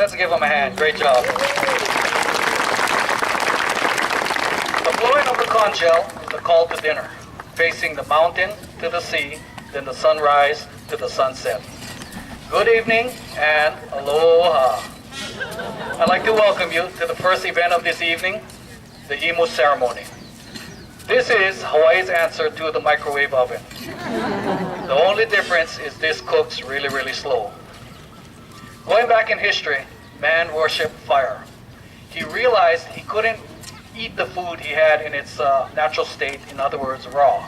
Let's give them a hand. Great job. The blowing of the conch shell is the call to dinner, facing the mountain to the sea, then the sunrise to the sunset. Good evening and aloha. I'd like to welcome you to the first event of this evening, the imu ceremony. This is Hawaii's answer to the microwave oven. The only difference is this cooks really, really slow. Going back in history, man worshipped fire. He realized he couldn't eat the food he had in its natural state, in other words, raw.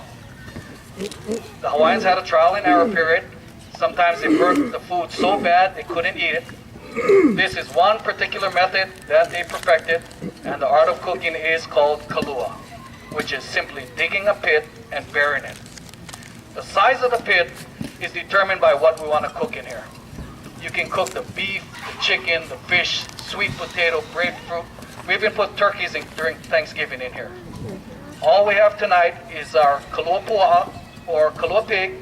The Hawaiians had a trial and error period. Sometimes they burnt the food so bad they couldn't eat it. This is one particular method that they perfected, and the art of cooking is called kalua, which is simply digging a pit and burying it. The size of the pit is determined by what we want to cook in here. You can cook the beef, the chicken, the fish, sweet potato, breadfruit. We even put turkeys during Thanksgiving in here. All we have tonight is our kalua pua'a, or kalua pig,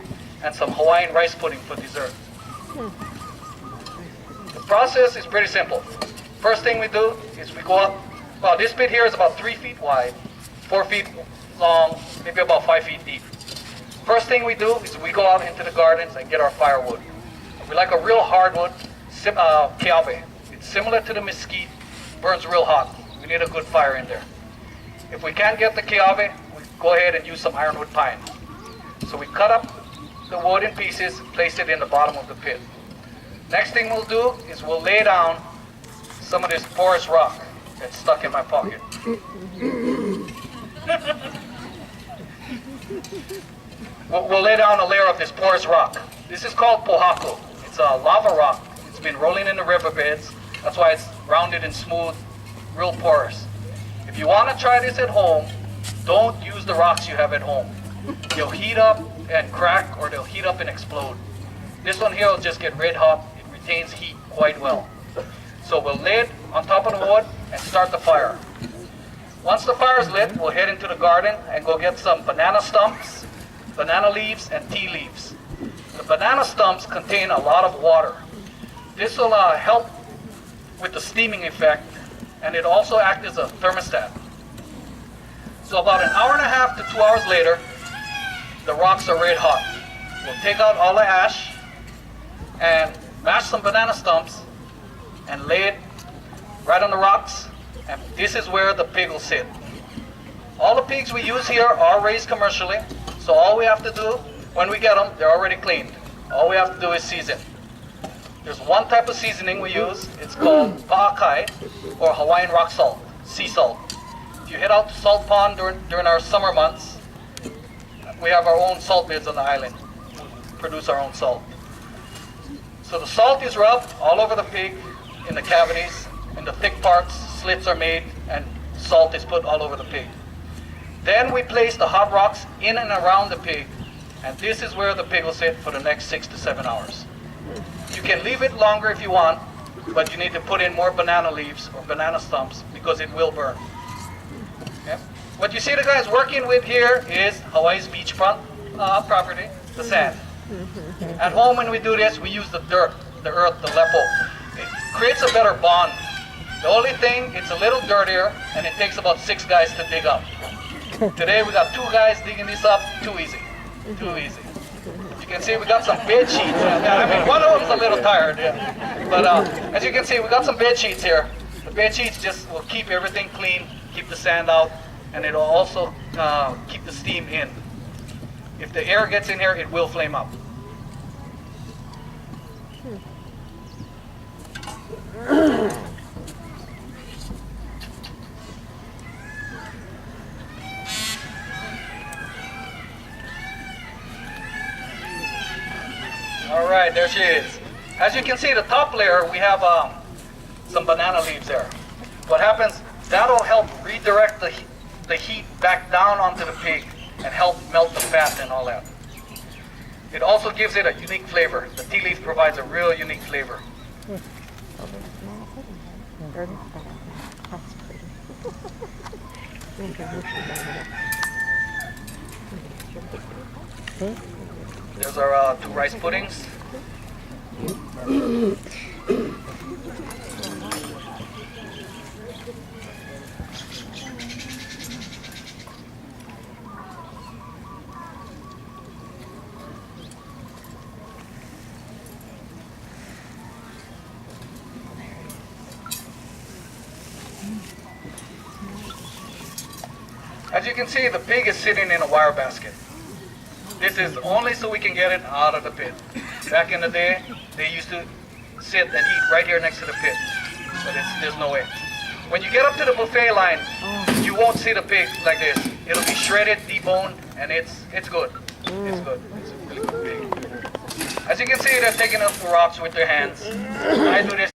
and some Hawaiian rice pudding for dessert. The process is pretty simple. First thing we do is we go up. Well, this pit here is about 3 feet wide, 4 feet long, maybe about 5 feet deep. First thing we do is we go out into the gardens and get our firewood. We like a real hardwood, keawe. It's similar to the mesquite, burns real hot. We need a good fire in there. If we can't get the keawe, we go ahead and use some ironwood pine. So we cut up the wood in pieces, place it in the bottom of the pit. Next thing we'll do is we'll lay down some of this porous rock that's stuck in my pocket. We'll lay down a layer of this porous rock. This is called pohako. It's a lava rock. It's been rolling in the riverbeds. That's why it's rounded and smooth, real porous. If you want to try this at home, don't use the rocks you have at home. They'll heat up and crack, or they'll heat up and explode. This one here will just get red hot. It retains heat quite well. So we'll lay it on top of the wood and start the fire. Once the fire is lit, we'll head into the garden and go get some banana stumps, banana leaves, and tea leaves. The banana stumps contain a lot of water. This will help with the steaming effect, and it also acts as a thermostat. So about an hour and a half to 2 hours later, the rocks are red hot. We'll take out all the ash and mash some banana stumps and lay it right on the rocks, and this is where the pig will sit. All the pigs we use here are raised commercially, so all we have to do, when we get them, they're already cleaned. All we have to do is season. There's one type of seasoning we use. It's called pa'akai, or Hawaiian rock salt, sea salt. If you head out to Salt Pond during our summer months, we have our own salt beds on the island. We produce our own salt. So the salt is rubbed all over the pig, in the cavities, in the thick parts, slits are made, and salt is put all over the pig. Then we place the hot rocks in and around the pig, and this is where the pig will sit for the next 6 to 7 hours. You can leave it longer if you want, but you need to put in more banana leaves or banana stumps because it will burn. Okay? What you see the guys working with here is Hawaii's beachfront property, the sand. At home when we do this, we use the dirt, the earth, the lepo. It creates a better bond. The only thing, it's a little dirtier, and it takes about 6 guys to dig up. Today we got 2 guys digging this up, too easy. Too easy. You can see we got some bed sheets. I mean, one of them's a little tired, yeah. But as you can see, we got some bed sheets here. The bed sheets just will keep everything clean, keep the sand out, and it'll also keep the steam in. If the air gets in here, it will flame up. All right, there she is. As you can see, the top layer, we have some banana leaves there. What happens, that'll help redirect the heat back down onto the pig and help melt the fat and all that. It also gives it a unique flavor. The tea leaf provides a real unique flavor. There's our 2 rice puddings. As you can see, the pig is sitting in a wire basket. This is only so we can get it out of the pit. Back in the day, they used to sit and eat right here next to the pit, but there's no way. When you get up to the buffet line, you won't see the pig like this. It'll be shredded, deboned, and it's good. It's good. It's a really good pig. As you can see, they're taking up the rocks with their hands. I do this